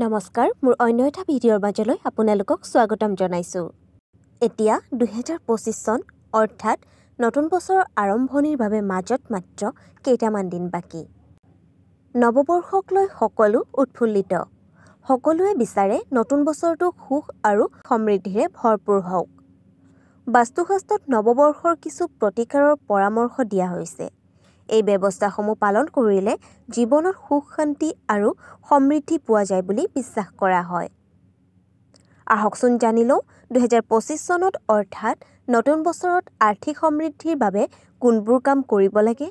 নমস্কাৰ মোৰ অন্য এটা ভিডিঅ'ৰ মাজলৈ আপোনালোকক স্বাগতম জনাইছো। এতিয়া 2025 চন অৰ্থাৎ নতুন বছৰৰ আৰম্ভণিৰ বাবে মাজত মাত্ৰ কেইটামান দিন বাকী। নৱবৰ্ষক লৈ সকলো উৎফুল্লিত। সকলোৱে বিচাৰে নতুন বছৰটো সুখ আৰু সমৃদ্ধিৰে ভৰপূৰ হওক। বাস্তুশাস্ত্ৰত নৱবৰ্ষৰ কিছু প্ৰতিকাৰৰ পৰামৰ্শ দিয়া হৈছে। এই ব্যৱস্থাসমূহ পালন কৰিলে জীৱনত সুখ শান্তি আৰু সমৃদ্ধি পোৱা যায় বুলি বিশ্বাস কৰা হয়। আহকচোন জানি লওঁ 2025 চনত অৰ্থাৎ নতুন বছৰত আৰ্থিক সমৃদ্ধিৰ বাবে কোনবোৰ কাম কৰিব লাগে।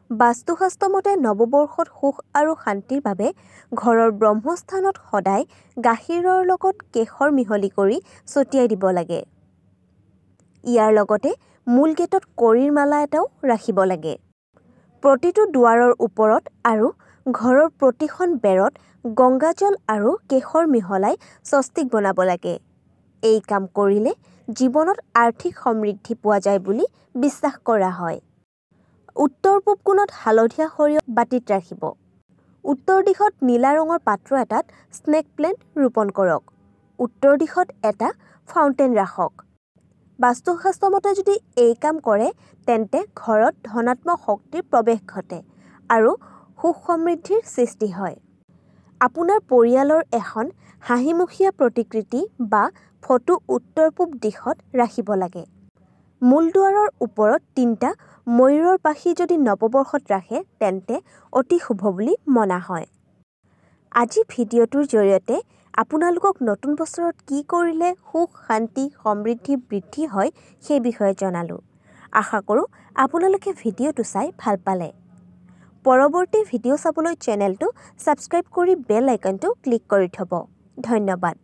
বাস্তুশাস্ত্ৰ মতে নৱবৰ্ষত সুখ আৰু শান্তিৰ বাবে ঘৰৰ ব্ৰহ্মস্থানত সদায় গাখীৰৰ লগত কেশৰ মিহলি কৰি ছটিয়াই দিব লাগে। ইয়াৰ লগতে মূল গেটত কৰিৰ মালা এটাও ৰাখিব লাগে। প্ৰতিটো দুৱাৰৰ ওপৰত আৰু ঘৰৰ প্ৰতিখন বেৰত গংগাজল আৰু কেশৰ মিহলাই স্বস্তিক বনাব লাগে। এই কাম কৰিলে জীৱনত আৰ্থিক সমৃদ্ধি পোৱা যায় বুলি বিশ্বাস কৰা হয়। উত্তৰ পূব কোণত হালধীয়া সৰিয়হ বাটিত ৰাখিব। উত্তৰ দিশত নীলা ৰঙৰ পাত্ৰ এটাত স্নেক প্লেণ্ট ৰোপণ কৰক। উত্তৰ দিশত এটা ফাউণ্টেন ৰাখক। বাস্তুশাস্ত্ৰ মতে যদি এই কাম কৰে তেন্তে ঘৰত ধনাত্মক শক্তিৰ প্ৰৱেশ ঘটে আৰু সুখ সমৃদ্ধিৰ সৃষ্টি হয়। আপোনাৰ পৰিয়ালৰ এখন হাঁহিমুখীয়া প্ৰতিকৃতি বা ফটো উত্তৰ পূব দিশত ৰাখিব লাগে। মূল দুৱাৰৰ ওপৰত 3টা ময়ূৰৰ পাখি যদি নৱবৰ্ষত ৰাখে তেন্তে অতি শুভ বুলি মনা হয়। আজি ভিডিঅ'টোৰ জৰিয়তে আপোনালোকক নতুন বছৰত কি কৰিলে সুখ শান্তি সমৃদ্ধি বৃদ্ধি হয় সেই বিষয়ে জনালোঁ। আশা কৰোঁ আপোনালোকে ভিডিঅ'টো চাই ভাল পালে। পৰৱৰ্তী ভিডিঅ' চাবলৈ চেনেলটো ছাবস্ক্ৰাইব কৰি বেল আইকনটো ক্লিক কৰি থ'ব। ধন্যবাদ।